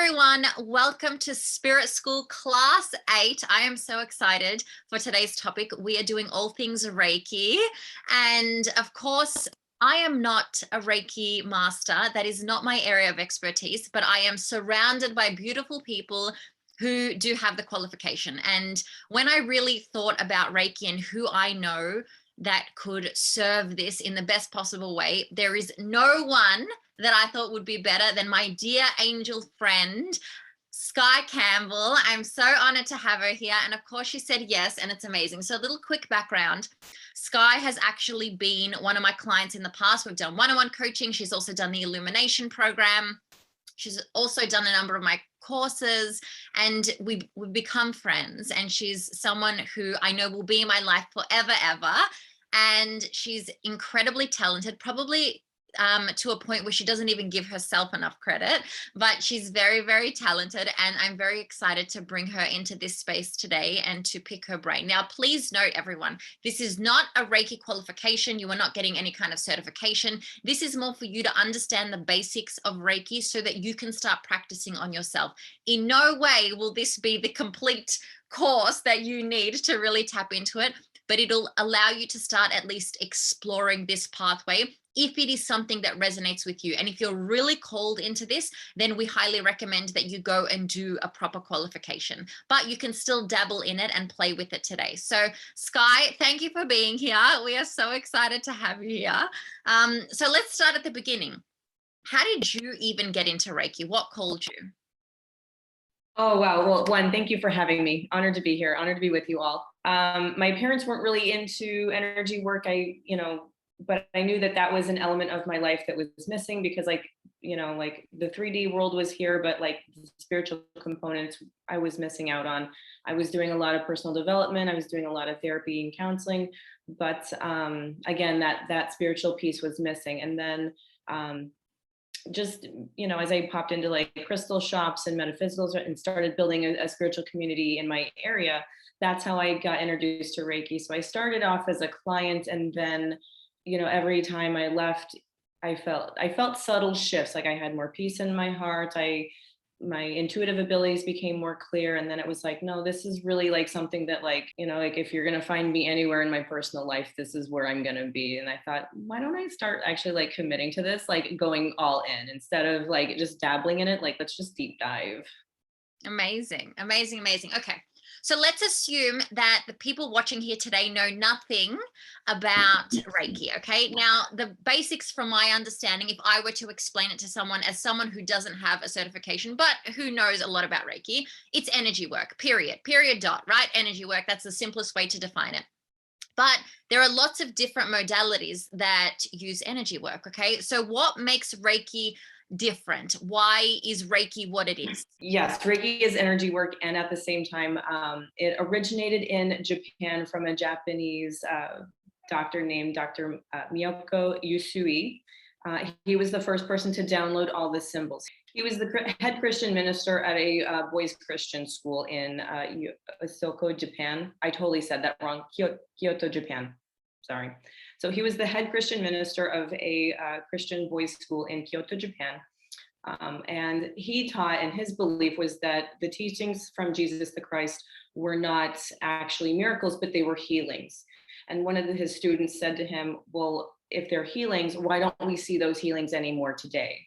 everyone. Welcome to Spirit School Class 8. I am so excited for today's topic. We are doing all things Reiki. And of course, I am not a Reiki master. That is not my area of expertise, but I am surrounded by beautiful people who do have the qualification. And when I really thought about Reiki and who I know that could serve this in the best possible way, there is no one that I thought would be better than my dear angel friend, Sky Campbell. I'm so honored to have her here. And of course, she said yes, and it's amazing. So a little quick background. Sky has actually been one of my clients in the past. We've done one-on-one coaching. She's also done the Illumination program. She's also done a number of my courses, and we've become friends. And she's someone who I know will be in my life forever, ever. And she's incredibly talented, probably to a point where she doesn't even give herself enough credit, but she's very, very talented. And I'm very excited to bring her into this space today and to pick her brain. Now, please note, everyone, this is not a Reiki qualification. You are not getting any kind of certification. This is more for you to understand the basics of Reiki so that you can start practicing on yourself. In no way will this be the complete course that you need to really tap into it, but it'll allow you to start at least exploring this pathway if it is something that resonates with you. And if you're really called into this, then we highly recommend that you go and do a proper qualification, but you can still dabble in it and play with it today. So Sky, thank you for being here. We are so excited to have you here. So let's start at the beginning. How did you even get into Reiki? What called you? Oh, wow. Well, one, thank you for having me. Honored to be here. Honored to be with you all. My parents weren't really into energy work. But I knew that that was an element of my life that was missing because like the 3D world was here, but like the spiritual components I was missing out on. I was doing a lot of personal development. I was doing a lot of therapy and counseling, but again, that spiritual piece was missing. And then as I popped into like crystal shops and metaphysicals and started building a spiritual community in my area, that's how I got introduced to Reiki. So I started off as a client, and then every time I left, I felt subtle shifts. Like I had more peace in my heart. My intuitive abilities became more clear. And then it was like, no, this is really like something that like if you're going to find me anywhere in my personal life, this is where I'm going to be. And I thought, why don't I start actually like committing to this, like going all in instead of like just dabbling in it. Like, let's just deep dive. Amazing, amazing, amazing. Okay. So let's assume that the people watching here today know nothing about Reiki, okay? Now, the basics from my understanding, if I were to explain it to someone as someone who doesn't have a certification, but who knows a lot about Reiki, it's energy work, period, dot, right? Energy work, that's the simplest way to define it. But there are lots of different modalities that use energy work, okay? So what makes Reiki different? Why is Reiki what it is? Yes, Reiki is energy work, and at the same time, it originated in Japan from a Japanese doctor named Dr. Miyoko Usui. He was the first person to download all the symbols. He was the head Christian minister at a boys' Christian school in Osaka, Japan. I totally said that wrong. Kyoto, Japan. Sorry. So he was the head Christian minister of a Christian boys' school in Kyoto, Japan. And he taught, and his belief was that the teachings from Jesus the Christ were not actually miracles, but they were healings. And one of his students said to him, well, if they're healings, why don't we see those healings anymore today?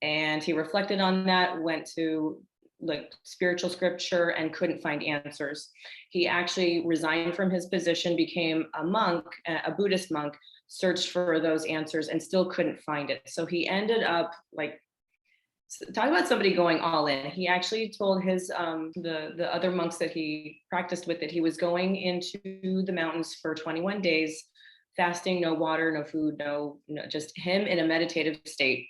And he reflected on that, went to like spiritual scripture and couldn't find answers. He actually resigned from his position, became a monk, a Buddhist monk, searched for those answers and still couldn't find it. So he ended up like, talk about somebody going all in. He actually told his the other monks that he practiced with that he was going into the mountains for 21 days, fasting, no water, no food, no just him in a meditative state.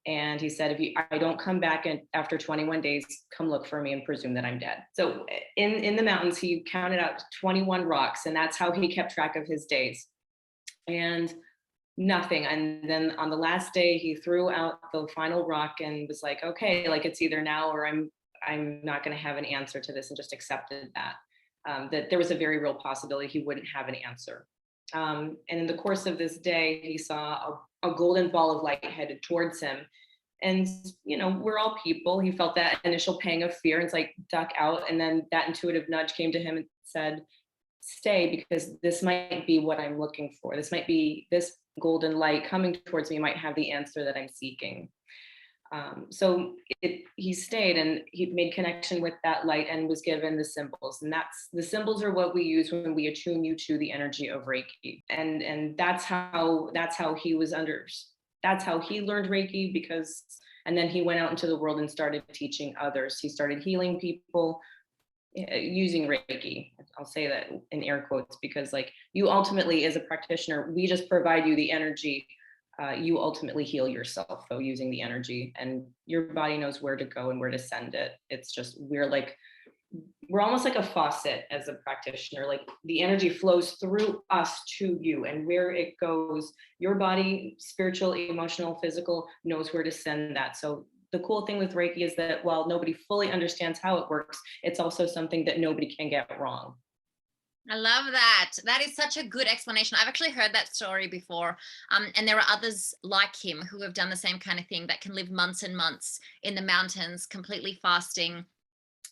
And he said, I don't come back after 21 days, come look for me and presume that I'm dead. So in the mountains, he counted out 21 rocks, and that's how he kept track of his days. And nothing. And then on the last day, he threw out the final rock and was like, okay, like it's either now or I'm not going to have an answer to this, and just accepted that there was a very real possibility he wouldn't have an answer. And in the course of this day, he saw a golden ball of light headed towards him. And, we're all people. He felt that initial pang of fear and it's like, duck out. And then that intuitive nudge came to him and said, stay, because this might be what I'm looking for. This might be this golden light coming towards me might have the answer that I'm seeking. He stayed and he made connection with that light and was given the symbols. And that's the symbols are what we use when we attune you to the energy of Reiki. And that's how he was under, that's how he learned Reiki, because, and then he went out into the world and started teaching others. He started healing people using Reiki. I'll say that in air quotes, because like you ultimately as a practitioner, we just provide you the energy. You ultimately heal yourself though using the energy, and your body knows where to go and where to send it. It's just we're almost like a faucet as a practitioner. Like the energy flows through us to you, and where it goes, your body, spiritual, emotional, physical, knows where to send that. So the cool thing with Reiki is that while nobody fully understands how it works, it's also something that nobody can get wrong. I love that. That is such a good explanation. I've actually heard that story before. And there are others like him who have done the same kind of thing, that can live months and months in the mountains, completely fasting,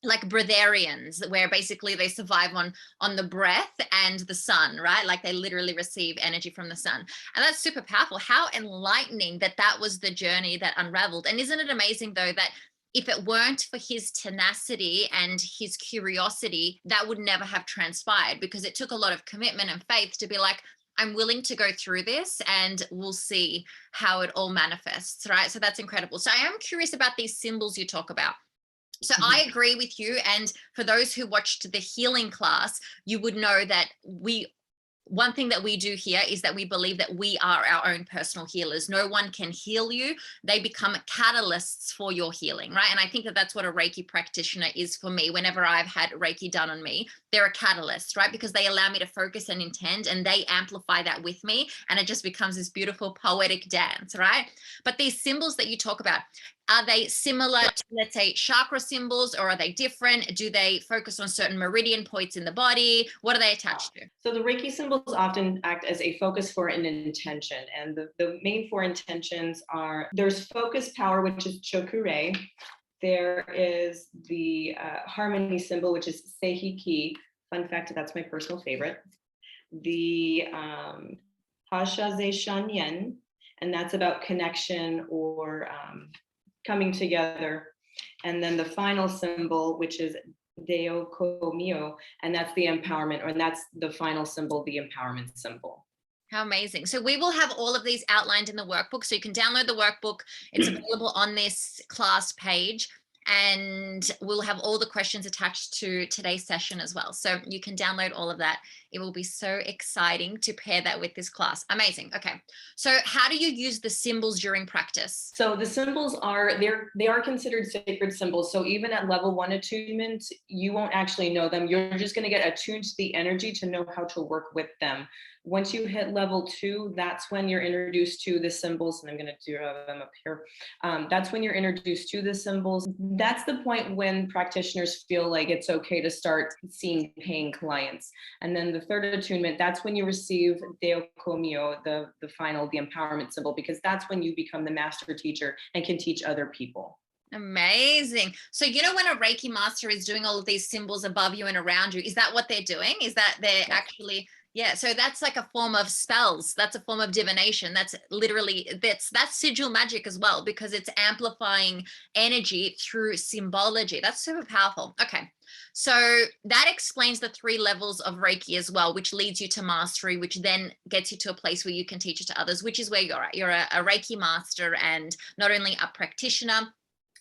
like breatharians, where basically they survive on the breath and the sun, right? Like they literally receive energy from the sun. And that's super powerful. How enlightening that that was the journey that unraveled. And isn't it amazing though that if it weren't for his tenacity and his curiosity, that would never have transpired, because it took a lot of commitment and faith to be like, I'm willing to go through this and we'll see how it all manifests, right? So that's incredible. So I am curious about these symbols you talk about. So I agree with you. And for those who watched the healing class, you would know that one thing that we do here is that we believe that we are our own personal healers. No one can heal you. They become catalysts for your healing, right? And I think that that's what a Reiki practitioner is for me. Whenever I've had Reiki done on me, they're a catalyst, right? Because they allow me to focus and intend, and they amplify that with me. And it just becomes this beautiful poetic dance, right? But these symbols that you talk about, are they similar to, let's say, chakra symbols, or are they different? Do they focus on certain meridian points in the body? What are they attached to? So the Reiki symbols often act as a focus for an intention. And the main four intentions are, there's focus power, which is chokure. There is the harmony symbol, which is seihiki. Fun fact, that's my personal favorite. The hashaze shanyen, and that's about connection or coming together. And then the final symbol, which is Deo Komio, and that's the empowerment, and that's the final symbol, the empowerment symbol. How amazing. So we will have all of these outlined in the workbook. So you can download the workbook. It's available on this class page. And we'll have all the questions attached to today's session as well. So you can download all of that. It will be so exciting to pair that with this class. Amazing. Okay. So how do you use the symbols during practice? So the symbols they are considered sacred symbols. So even at level 1 attunement, you won't actually know them. You're just going to get attuned to the energy to know how to work with them. Once you hit level 2, that's when you're introduced to the symbols, and I'm going to do them up here. That's when you're introduced to the symbols. That's the point when practitioners feel like it's okay to start seeing paying clients. And then the third attunement, that's when you receive Deo Komio, the final, the empowerment symbol, because that's when you become the master teacher and can teach other people. Amazing. So, you know, when a Reiki master is doing all of these symbols above you and around you, is that what they're doing? Is that they're actually... Yeah, so that's like a form of spells. That's a form of divination. That's literally, that's sigil magic as well, because it's amplifying energy through symbology. That's super powerful. Okay, so that explains the 3 levels of Reiki as well, which leads you to mastery, which then gets you to a place where you can teach it to others, which is where you're at. You're a Reiki master, and not only a practitioner,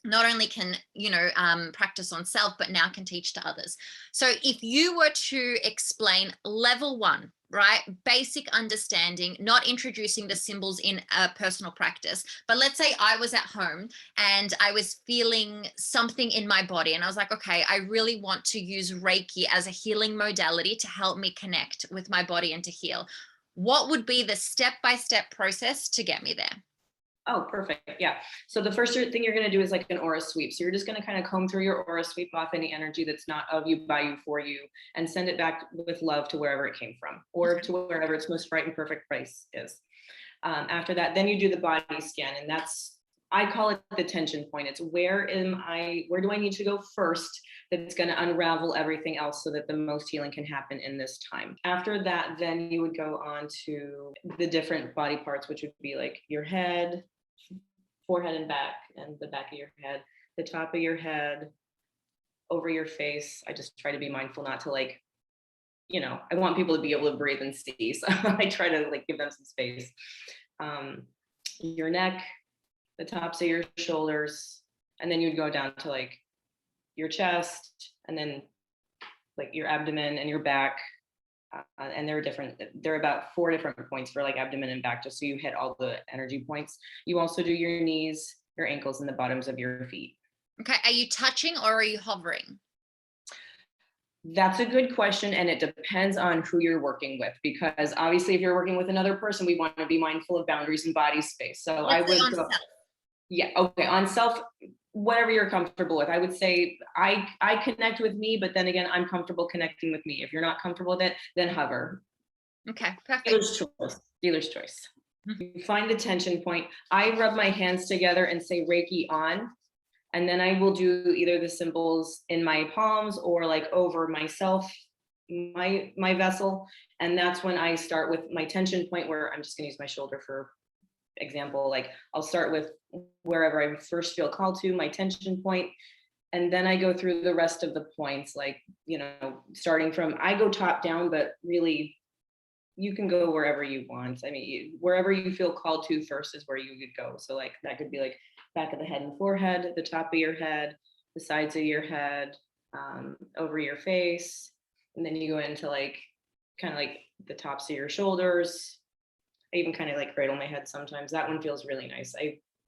not only can, you know, practice on self, but now can teach to others. So if you were to explain level 1, right, basic understanding, not introducing the symbols in a personal practice, but let's say I was at home and I was feeling something in my body, and I was like, okay, I really want to use Reiki as a healing modality to help me connect with my body and to heal. What would be the step-by-step process to get me there? Oh, perfect. Yeah. So the first thing you're going to do is like an aura sweep. So you're just going to kind of comb through your aura, sweep off any energy that's not of you, by you, for you, and send it back with love to wherever it came from, or to wherever its most bright and perfect place is. After that, then you do the body scan, and that's I call it the tension point. It's where do I need to go first that's going to unravel everything else so that the most healing can happen in this time. After that, then you would go on to the different body parts, which would be like your head, forehead and back, and the back of your head, the top of your head, over your face. I just try to be mindful not to like, I want people to be able to breathe and see. So I try to like give them some space. Your neck, the tops of your shoulders, and then you'd go down to like your chest, and then like your abdomen and your back. And there are about 4 different points for like abdomen and back, just so you hit all the energy points. You also do your knees, your ankles, and the bottoms of your feet. Okay. Are you touching or are you hovering? That's a good question, and it depends on who you're working with, because obviously if you're working with another person, we want to be mindful of boundaries and body space. So I Let's say would on go, self. yeah, okay, on self, whatever you're comfortable with. I would say I connect with me, but then again, I'm comfortable connecting with me. If you're not comfortable with it, then hover. Okay, perfect. Dealer's choice. Dealer's choice. You find the tension point. I rub my hands together and say Reiki on, and then I will do either the symbols in my palms or like over myself, my vessel. And that's when I start with my tension point, where I'm just gonna use my shoulder for example. Like I'll start with wherever I first feel called to, my tension point, and then I go through the rest of the points, like, starting from, I go top down, but really you can go wherever you want. I mean, wherever you feel called to first is where you could go. So like that could be like back of the head and forehead, the top of your head, the sides of your head, over your face, and then you go into like kind of like the tops of your shoulders. I even kind of like cradle my head sometimes. That one feels really nice.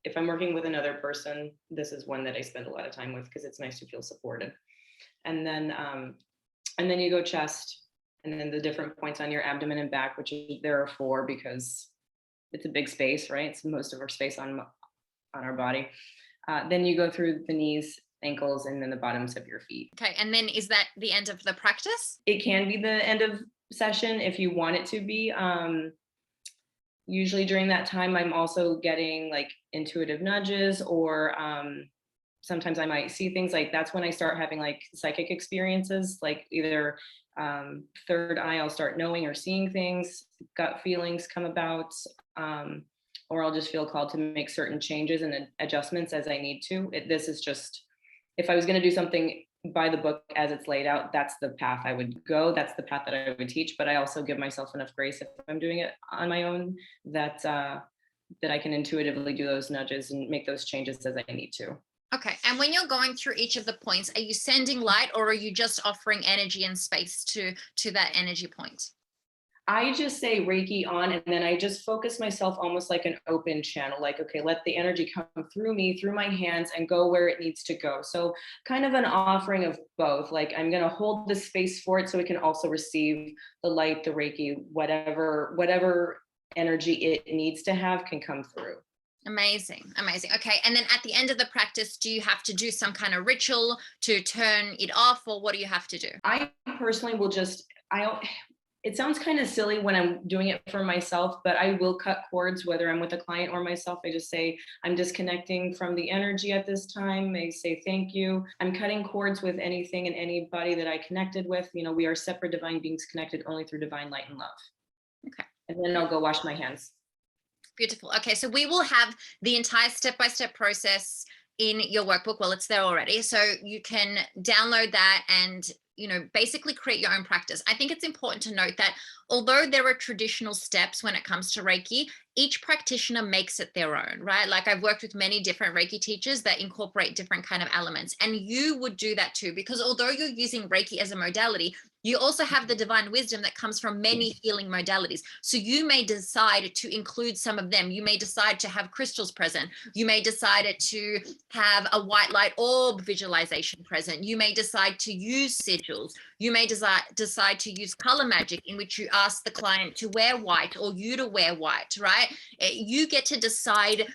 If I'm working with another person, this is one that I spend a lot of time with because it's nice to feel supported. And then you go chest, and then the different points on your abdomen and back, which there are 4 because it's a big space, right? It's most of our space on our body. Then you go through the knees, ankles, and then the bottoms of your feet. Okay, and then is that the end of the practice? It can be the end of session if you want it to be. Usually during that time, I'm also getting like intuitive nudges, or sometimes I might see things. Like that's when I start having like psychic experiences, like either third eye, I'll start knowing or seeing things, gut feelings come about, or I'll just feel called to make certain changes and adjustments as I need to. This is just, if I was going to do something by the book as it's laid out, that's the path I would go. That's the path that I would teach. But I also give myself enough grace if I'm doing it on my own, that I can intuitively do those nudges and make those changes as I need to. Okay, and when you're going through each of the points, are you sending light or are you just offering energy and space to that energy point? I just say Reiki on, and then I just focus myself almost like an open channel. Like, okay, let the energy come through me, through my hands, and go where it needs to go. So kind of an offering of both. Like I'm going to hold the space for it so it can also receive the light, the Reiki, whatever energy it needs to have can come through. Amazing. Okay, and then at the end of the practice, do you have to do some kind of ritual to turn it off, or what do you have to do? I personally will just, it sounds kind of silly when I'm doing it for myself, but I will cut cords whether I'm with a client or myself. I just say, I'm disconnecting from the energy at this time. I say, thank you. I'm cutting cords with anything and anybody that I connected with. We are separate divine beings connected only through divine light and love. Okay. And then I'll go wash my hands. Beautiful. Okay, so we will have the entire step-by-step process in your workbook. Well, it's there already. So you can download that and basically create your own practice. I think it's important to note that although there are traditional steps when it comes to Reiki, each practitioner makes it their own, right? Like I've worked with many different Reiki teachers that incorporate different kind of elements, and you would do that too, because although you're using Reiki as a modality, you also have the divine wisdom that comes from many healing modalities. So you may decide to include some of them. You may decide to have crystals present. You may decide to have a white light orb visualization present. You may decide to use sigils. You may decide to use color magic, in which you ask the client to wear white or you to wear white, right? You get to decide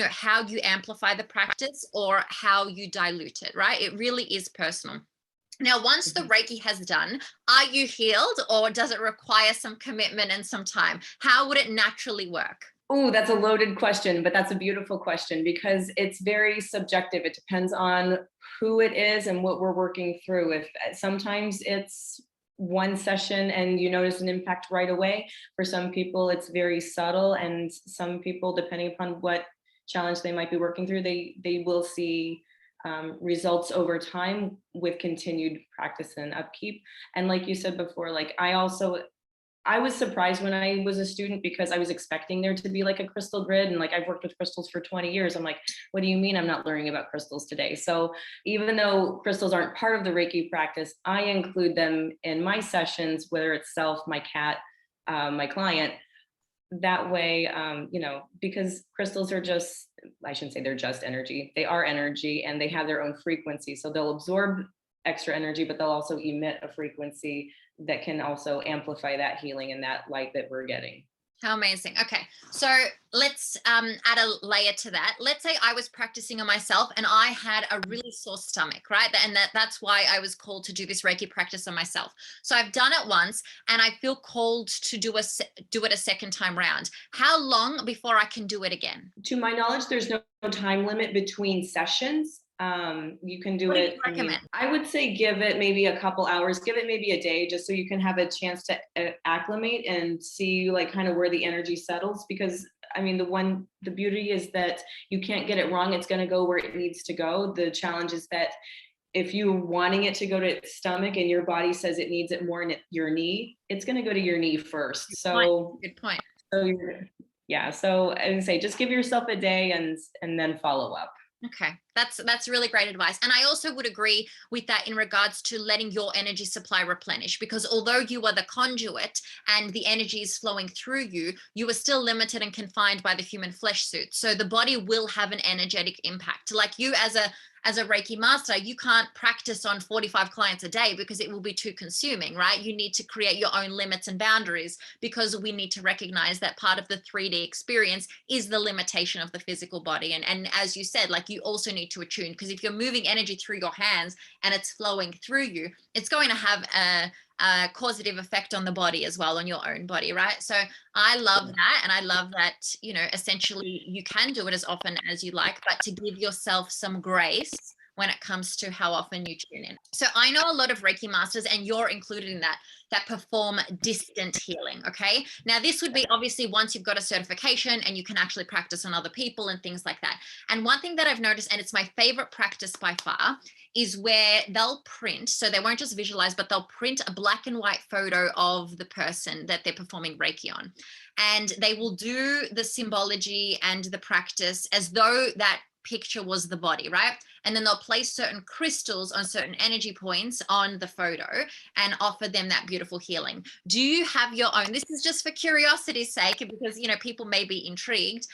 how you amplify the practice or how you dilute it, right? It really is personal. Now, once the Reiki has done, are you healed, or does it require some commitment and some time? How would it naturally work? Oh, that's a loaded question, but that's a beautiful question because it's very subjective. It depends on who it is and what we're working through. If sometimes it's one session and you notice an impact right away. For some people, it's very subtle, and some people, depending upon what challenge they might be working through, they will see results over time with continued practice and upkeep. And like you said before, like I was surprised when I was a student because I was expecting there to be like a crystal grid, and like I've worked with crystals for 20 years. I'm like, what do you mean I'm not learning about crystals today? So even though crystals aren't part of the Reiki practice, I include them in my sessions, whether it's self, my cat, my client. That way, because crystals are just, I shouldn't say they're just energy. They are energy and they have their own frequency. So they'll absorb extra energy, but they'll also emit a frequency that can also amplify that healing and that light that we're getting. How amazing. Okay. So let's add a layer to that. Let's say I was practicing on myself and I had a really sore stomach, right? And that's why I was called to do this Reiki practice on myself. So I've done it once and I feel called to do it a second time round. How long before I can do it again? To my knowledge, there's no time limit between sessions. You can do What do it. you I mean, recommend? I would say give it maybe a couple hours, give it maybe a day, just so you can have a chance to acclimate and see like kind of where the energy settles. Because I mean, the beauty is that you can't get it wrong. It's going to go where it needs to go. The challenge is that if you're wanting it to go to its stomach and your body says it needs it more in your knee, it's going to go to your knee first. Good point. So yeah. So I would say just give yourself a day and then follow up. Okay, that's really great advice. And I also would agree with that in regards to letting your energy supply replenish, because although you are the conduit and the energy is flowing through you, you are still limited and confined by the human flesh suit. So the body will have an energetic impact. Like you as a Reiki master, you can't practice on 45 clients a day because it will be too consuming, right? You need to create your own limits and boundaries, because we need to recognize that part of the 3D experience is the limitation of the physical body. And as you said, like you also need to attune, because if you're moving energy through your hands and it's flowing through you, it's going to have a causative effect on the body as well, on your own body, right? So I love that. And I love that, essentially you can do it as often as you like, but to give yourself some grace when it comes to how often you tune in. So I know a lot of Reiki masters, and you're included in that perform distant healing. Okay. Now, this would be obviously once you've got a certification and you can actually practice on other people and things like that. And one thing that I've noticed, and it's my favorite practice by far, is where they'll print, so they won't just visualize, but they'll print a black and white photo of the person that they're performing Reiki on. And they will do the symbology and the practice as though that picture was the body, right? And then they'll place certain crystals on certain energy points on the photo and offer them that beautiful healing. Do you have your own? This is just for curiosity's sake, because people may be intrigued.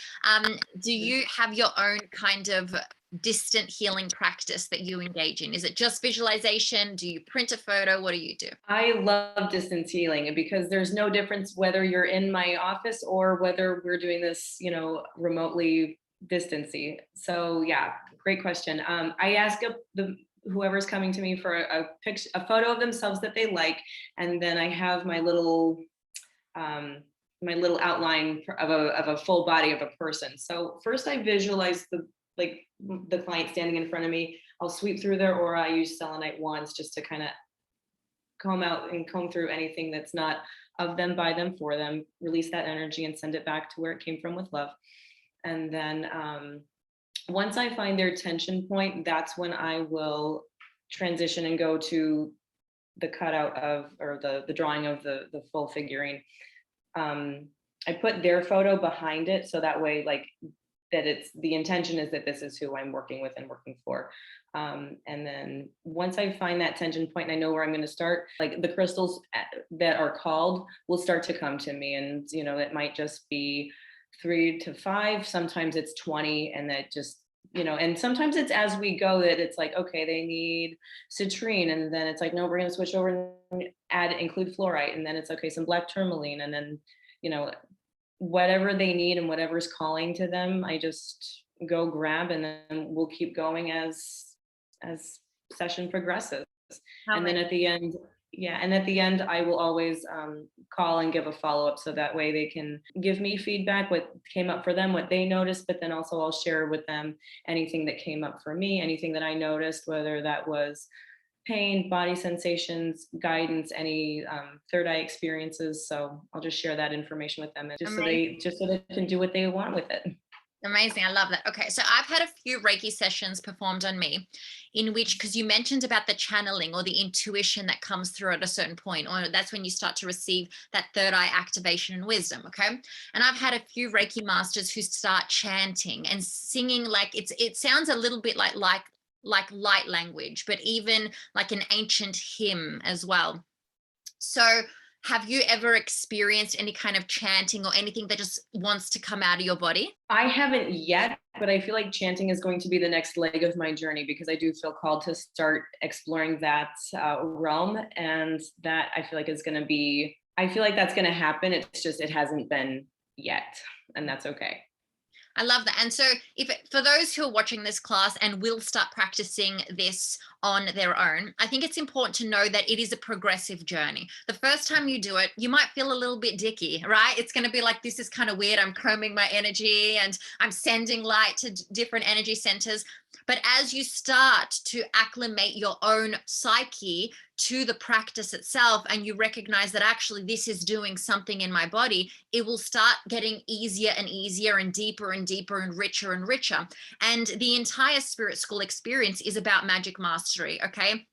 Do you have your own kind of distant healing practice that you engage in? Is it just visualization? Do you print a photo? What do you do? I love distance healing because there's no difference whether you're in my office or whether we're doing this, remotely distancy. So yeah, great question. I ask whoever's coming to me for a picture, a photo of themselves that they like, and then I have my little outline of a full body of a person. So first I visualize the client standing in front of me. I'll sweep through their aura. I use selenite wands just to kind of comb through anything that's not of them, by them, for them, release that energy and send it back to where it came from with love. And then once I find their tension point, that's when I will transition and go to the cutout of, or the drawing of the full figurine. I put their photo behind it, so that way, like, that it's, the intention is that this is who I'm working with and working for. And then once I find that tension point and I know where I'm going to start, like the crystals that are called will start to come to me. And, it might just be 3 to 5, sometimes it's 20, and that just, and sometimes it's as we go that it's like, okay, they need citrine. And then it's like, no, we're going to switch over and include fluorite. And then it's okay, some black tourmaline. And then, whatever they need and whatever's calling to them, I just go grab, and then we'll keep going as session progresses. And then at the end, Yeah, and at the end, I will always call and give a follow up so that way they can give me feedback, what came up for them, what they noticed, but then also I'll share with them anything that came up for me, anything that I noticed, whether that was pain, body sensations, guidance, any third eye experiences. So I'll just share that information with them, and just so they can do what they want with it. Amazing. I love that. Okay. So I've had a few Reiki sessions performed on me in which, because you mentioned about the channeling or the intuition that comes through at a certain point, or that's when you start to receive that third eye activation and wisdom. Okay. And I've had a few Reiki masters who start chanting and singing, like it sounds a little bit like light language, but even like an ancient hymn as well. So have you ever experienced any kind of chanting or anything that just wants to come out of your body? I haven't yet, but I feel like chanting is going to be the next leg of my journey because I do feel called to start exploring that realm. And that I feel like is going to be, I feel like that's going to happen. It's just, it hasn't been yet. And that's okay. I love that. And so, if for those who are watching this class and will start practicing this on their own, I think it's important to know that it is a progressive journey. The first time you do it, you might feel a little bit dicky, right? It's going to be like, this is kind of weird. I'm combing my energy and I'm sending light to different energy centers. But as you start to acclimate your own psyche to the practice itself, and you recognize that actually this is doing something in my body, it will start getting easier and easier and deeper and deeper and richer and richer. And the entire spirit school experience is about magic mastery. Okay.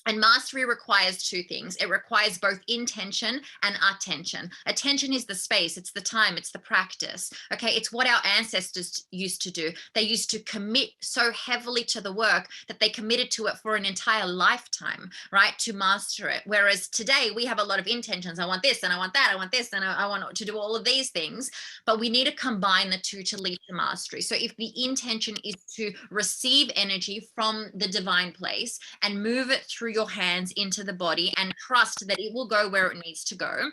And mastery requires two things. It requires both intention and attention. Attention is the space, it's the time, it's the practice. Okay, it's what our ancestors used to do. They used to commit so heavily to the work that they committed to it for an entire lifetime, right, to master it. Whereas today we have a lot of intentions. I want this and I want that, I want this and I want to do all of these things. But we need to combine the two to lead to mastery. So if the intention is to receive energy from the divine place and move it through your hands into the body and trust that it will go where it needs to go.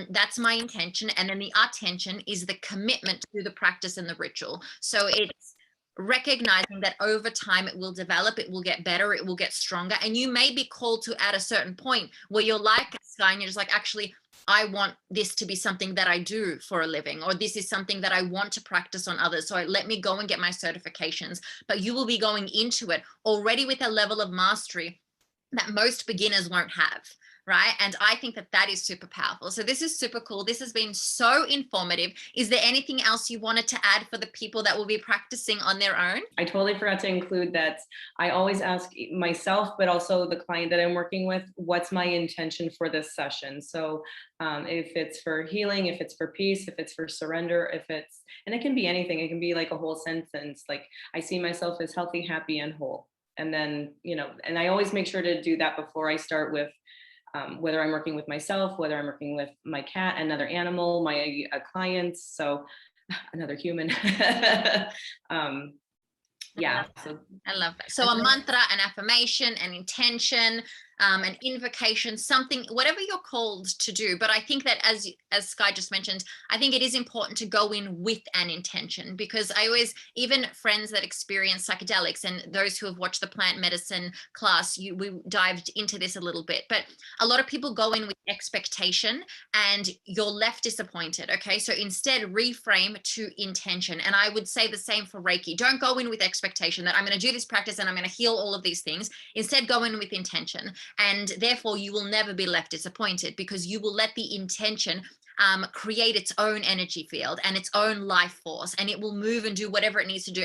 That's my intention. And then the attention is the commitment to the practice and the ritual. So it's recognizing that over time it will develop, it will get better, it will get stronger. And you may be called to at a certain point where you're like Sky and you're just like, actually, I want this to be something that I do for a living, or this is something that I want to practice on others. So let me go and get my certifications. But you will be going into it already with a level of mastery that most beginners won't have, right? And I think that that is super powerful. So this is super cool. This has been so informative. Is there anything else you wanted to add for the people that will be practicing on their own? I totally forgot to include that I always ask myself, but also the client that I'm working with, what's my intention for this session? So if it's for healing, if it's for peace, if it's for surrender, if it's, and it can be anything. It can be like a whole sentence, like I see myself as healthy, happy, and whole. And then, and I always make sure to do that before I start with whether I'm working with myself, whether I'm working with my cat, another animal, my clients, so another human. Yeah. I love that. So a mantra, an affirmation, an intention, an invocation, something, whatever you're called to do. But I think that as Sky just mentioned, I think it is important to go in with an intention, because I always, even friends that experience psychedelics and those who have watched the plant medicine class, we dived into this a little bit, but a lot of people go in with expectation and you're left disappointed. Okay. So instead reframe to intention. And I would say the same for Reiki. Don't go in with expectation that I'm going to do this practice and I'm going to heal all of these things. Instead, go in with intention. And therefore, you will never be left disappointed, because you will let the intention create its own energy field and its own life force, and it will move and do whatever it needs to do.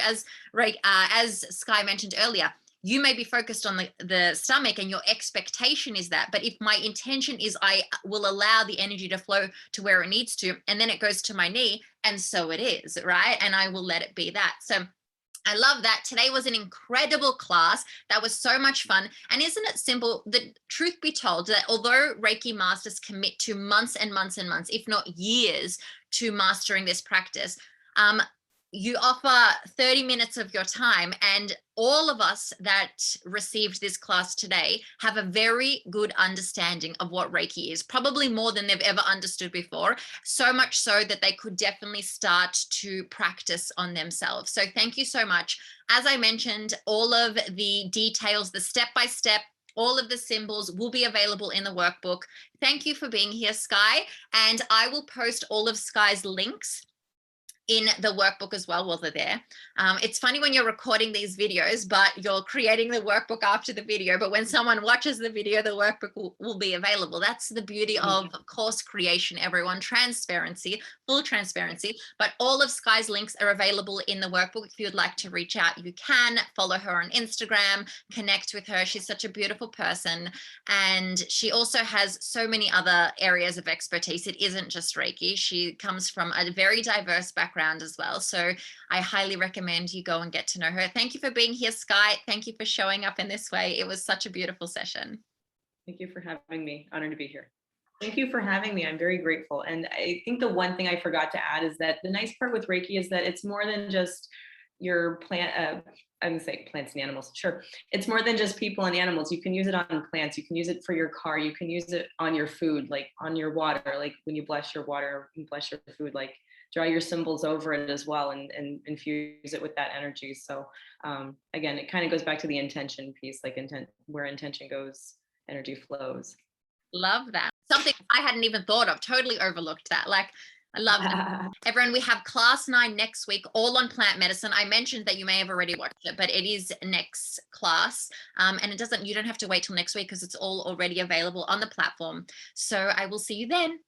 As Sky mentioned earlier, you may be focused on the stomach and your expectation is that, but if my intention is I will allow the energy to flow to where it needs to, and then it goes to my knee, and so it is, right? And I will let it be that. So I love that. Today was an incredible class. That was so much fun. And isn't it simple? The truth be told, that although Reiki masters commit to months and months and months, if not years, to mastering this practice, you offer 30 minutes of your time, and all of us that received this class today have a very good understanding of what Reiki is, probably more than they've ever understood before, so much so that they could definitely start to practice on themselves. So thank you so much. As I mentioned, all of the details, the step-by-step All of the symbols will be available in the workbook. Thank you for being here, Sky. And I will post all of Sky's links in the workbook as well while they're there. It's funny when you're recording these videos, but you're creating the workbook after the video. But when someone watches the video, the workbook will be available. That's the beauty of course creation, everyone. Transparency, full transparency. But all of Sky's links are available in the workbook. If you'd like to reach out, you can follow her on Instagram, connect with her. She's such a beautiful person. And she also has so many other areas of expertise. It isn't just Reiki. She comes from a very diverse background as well. So I highly recommend you go and get to know her. Thank you for being here, Sky. Thank you for showing up in this way. It was such a beautiful session. Thank you for having me. Honored to be here. Thank you for having me. I'm very grateful. And I think the one thing I forgot to add is that the nice part with Reiki is that it's more than just your plant, I'm gonna say plants and animals. Sure. It's more than just people and animals. You can use it on plants. You can use it for your car. You can use it on your food, like on your water, like when you bless your water, you bless your food, like draw your symbols over it as well and infuse it with that energy. So again, it kind of goes back to the intention piece, like intent, where intention goes, energy flows. Love that. Something I hadn't even thought of, totally overlooked that. Like, I love that. Everyone, we have class 9 next week, all on plant medicine. I mentioned that you may have already watched it, but it is next class. And you don't have to wait till next week because it's all already available on the platform. So I will see you then.